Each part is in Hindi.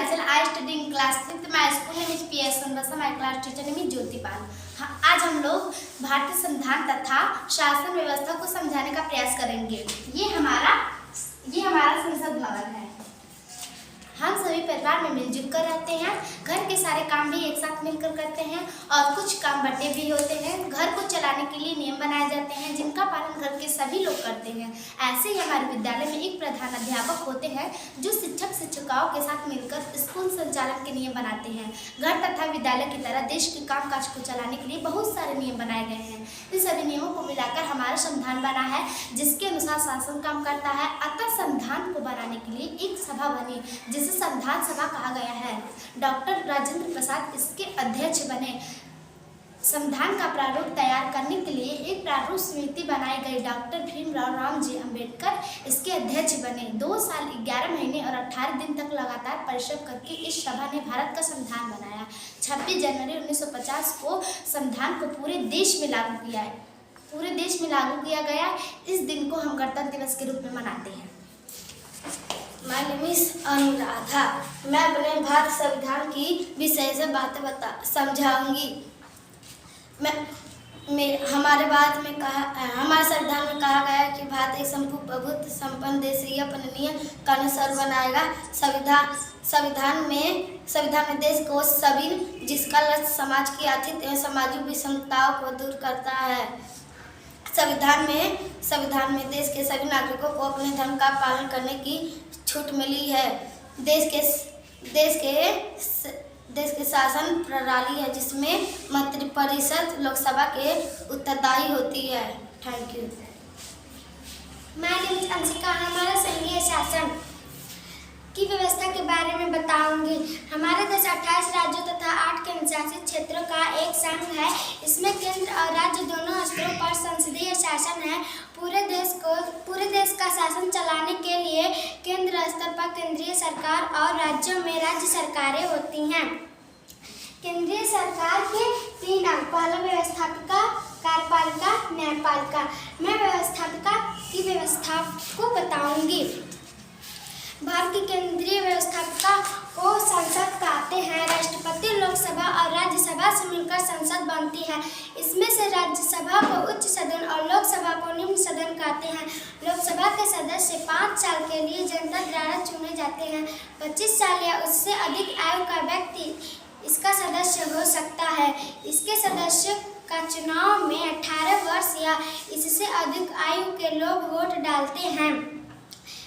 myself. I study in class 6th. My school name is PS Sunbasa. My class teacher name is Jyotipal. आज हम लोग भारतीय संविधान तथा शासन व्यवस्था को समझाने का प्रयास करेंगे। ये हमारा संसद भवन है। हम सभी परिवार में मिलजुल कर रहते हैं। घर के सारे काम भी एक साथ मिलकर करते हैं और कुछ काम बटे भी होते हैं। घर को चलाने के लिए नियम बनाए जाते हैं जिनका पालन घर के सभी लोग करते हैं। ऐसे ही हमारे विद्यालय में एक प्रधान अध्यापक होते हैं जो शिक्षक शिक्षिकाओं के साथ मिलकर स्कूल संचालन के नियम बनाते हैं। घर तथा विद्यालय की तरह देश के कामकाज को चलाने के लिए बहुत सारे नियम बनाए गए हैं। इन सभी नियमों को मिलाकर हमारा संविधान बना है जिसके अनुसार शासन काम करता है। अतः संविधान को बनाने के लिए एक सभा बनी जिसे संविधान सभा कहा गया है। डॉक्टर राजेंद्र प्रसाद इसके अध्यक्ष बने। संविधान का प्रारूप तैयार करने के लिए एक प्रारूप समिति बनाई गई। डॉक्टर भीमराव रामजी अंबेडकर इसके अध्यक्ष बने। 2 साल 11 महीने और 18 दिन तक लगातार परिश्रम करके इस सभा ने भारत का संविधान बनाया। 26 जनवरी 1950 को संविधान को पूरे देश में लागू किया गया। इस दिन को हम गणतंत्र दिवस के रूप में मनाते हैं। My name is Anuradha. मैं अपने भारत संविधान की विषय से बातें समझाऊंगी। हमारे संविधान में कहा गया है कि भारत एक संप्रभुत्व संपन्न देश है। अपने कानून बनाएगा। संविधान में देश को सभी जिसका लक्ष्य समाज की आर्थिक एवं सामाजिक विषमताओं को दूर करता है। संविधान में देश के सभी नागरिकों को अपने धर्म का पालन करने की छूट मिली है। देश के शासन प्रणाली है जिसमें मंत्रिपरिषद लोकसभा के उत्तरदायी होती है। Thank you. मैं अंशिका हमारा संघीय शासन की व्यवस्था के बारे में बताऊंगी। हमारा देश 28 राज्यों तथा 8 केंद्रशासित क्षेत्रों का एक संघ है। इसमें केंद्र और राज्य दोनों स्तरों पर संसदीय शासन है। पूरे देश का शासन चलाने के लिए केंद्र स्तर पर केंद्रीय सरकार और राज्यों में राज्य सरकारें होती हैं। केंद्रीय सरकार के 3 अंग, पहला व्यवस्थापिका, कार्यपालिका, न्यायपालिका। मैं व्यवस्थापिका की व्यवस्था को बताऊंगी। भारत की केंद्रीय व्यवस्थापिका को संसद कहते हैं। राष्ट्रपति लोकसभा और राज्यसभा से मिलकर संसद बनती है। इसमें से राज्यसभा को उच्च सदन और लोकसभा को निम्न सदन कहते हैं। लोकसभा के सदस्य 5 साल के लिए जनता द्वारा चुने जाते हैं। 25 साल या उससे अधिक आयु का व्यक्ति इसका सदस्य हो सकता है। इसके सदस्य का चुनाव में 18 वर्ष या इससे अधिक आयु के लोग वोट डालते हैं।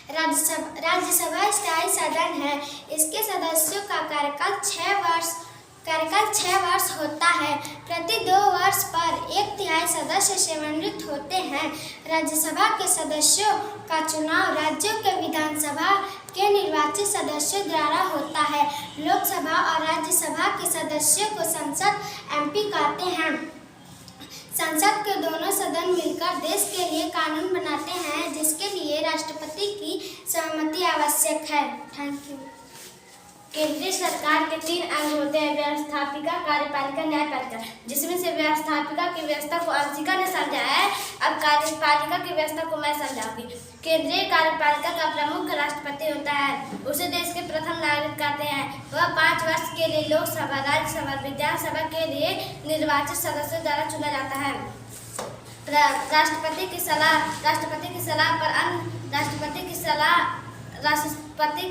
राज्यसभा स्थायी सदन है। इसके सदस्यों का कार्यकाल 6 वर्ष होता है। प्रति 2 वर्ष पर 1/3 सदस्य सेवानिवृत्त होते हैं। राज्यसभा के सदस्यों का चुनाव राज्यों के विधानसभा के निर्वाचित सदस्यों द्वारा होता है। लोकसभा और राज्यसभा के सदस्यों को संसद MP कहते हैं। संसद के दोनों सदन मिलकर देश के लिए कानून बनाते हैं जिसके लिए राष्ट्रपति की सहमति आवश्यक है। Thank you. केंद्रीय सरकार के 3 अंग होते हैं, व्यवस्थापिका, कार्यपालिका, न्यायपालिका, जिसमें से व्यवस्थापिका की व्यवस्था को अंशिका ने समझाया है। अब कार्यपालिका की व्यवस्था को मैं समझाऊंगी। केंद्रीय कार्यपालिका का प्रमुख राष्ट्रपति होता है। उसे देश के प्रथम नागरिक कहते हैं। वह 5 वर्ष के लिए लोकसभा, राज्यसभा, विधानसभा के लिए निर्वाचित सदस्यों द्वारा चुना जाता है। राष्ट्रपति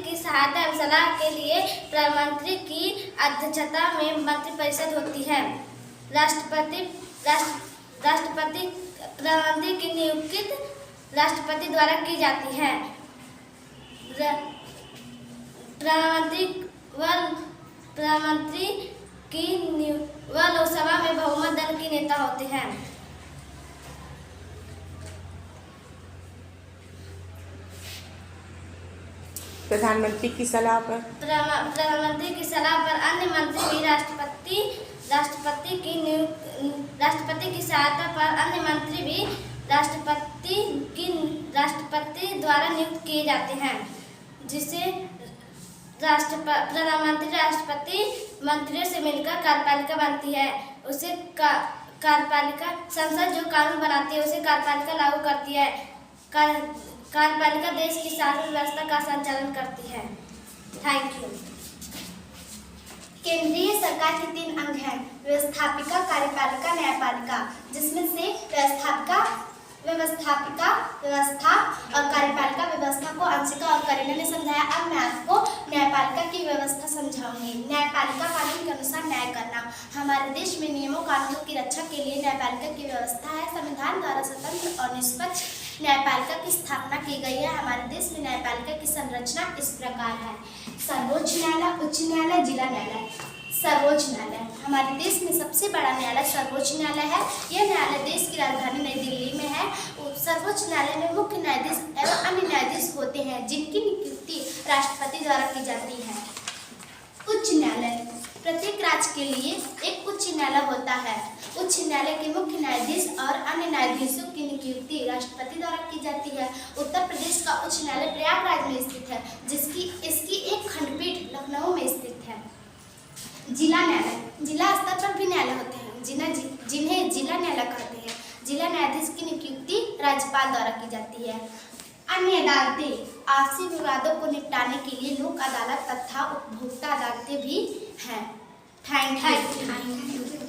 की सहायता एवं सलाह के लिए प्रधानमंत्री की अध्यक्षता में मंत्रिपरिषद होती है। राष्ट्रपति प्रधानमंत्री की नियुक्ति राष्ट्रपति द्वारा की जाती है। प्रधानमंत्री वह लोकसभा में बहुमत दल के नेता होते हैं। प्रधानमंत्री की सलाह पर अन्य मंत्री भी राष्ट्रपति की सहायता पर अन्य मंत्री भी राष्ट्रपति द्वारा नियुक्त किए जाते हैं, जिसे प्रधानमंत्री राष्ट्रपति मंत्रियों से मिलकर कार्यपालिका बनती है। उसे कार्यपालिका संसद जो कानून बनाती है उसे कार्यपालिका लागू करती है। कार्यपालिका देश की शासन व्यवस्था का संचालन करती है। Thank you. सरकार के 3 अंग हैं: व्यवस्थापिका, कार्यपालिका, न्यायपालिका, जिसमें से व्यवस्था और कार्यपालिका व्यवस्था को अंशिका और करीना ने समझाया। अब मैं आपको न्यायपालिका की व्यवस्था समझाऊंगी। न्यायपालिका कानून के अनुसार न्याय करना। हमारे देश में नियमों कानूनों की रक्षा के लिए न्यायपालिका की व्यवस्था है। संविधान द्वारा स्वतंत्र और निष्पक्ष न्यायपालिका की स्थापना की गई है। हमारे देश में न्यायपालिका की संरचना इस प्रकार है: सर्वोच्च न्यायालय, उच्च न्यायालय, जिला न्यायालय। सर्वोच्च न्यायालय हमारे देश में सबसे बड़ा न्यायालय सर्वोच्च न्यायालय है। यह न्यायालय देश की राजधानी नई दिल्ली में है। सर्वोच्च न्यायालय में मुख्य न्यायाधीश एवं अन्य न्यायाधीश होते हैं, जिनकी नियुक्ति राष्ट्रपति द्वारा की जाती है। उच्च न्यायालय प्रत्येक राज्य के लिए एक उच्च न्यायालय होता है। उच्च न्यायालय के मुख्य न्यायाधीश और अन्य न्यायाधीशों की नियुक्ति राष्ट्रपति द्वारा की जाती है। उत्तर प्रदेश का उच्च न्यायालय प्रयागराज में स्थित है, इसकी एक खंडपीठ लखनऊ में स्थित है। जिला न्यायालय जिला स्तर पर भी न्यायालय होते हैं, जिन्हें जिला न्यायालय कहते हैं। जिला न्यायाधीश की नियुक्ति राज्यपाल द्वारा की जाती है। अन्य अदालतें आपसी विवादों को निपटाने के लिए लोक अदालत तथा उपभोक्ता अदालतें भी हैं। Thank you.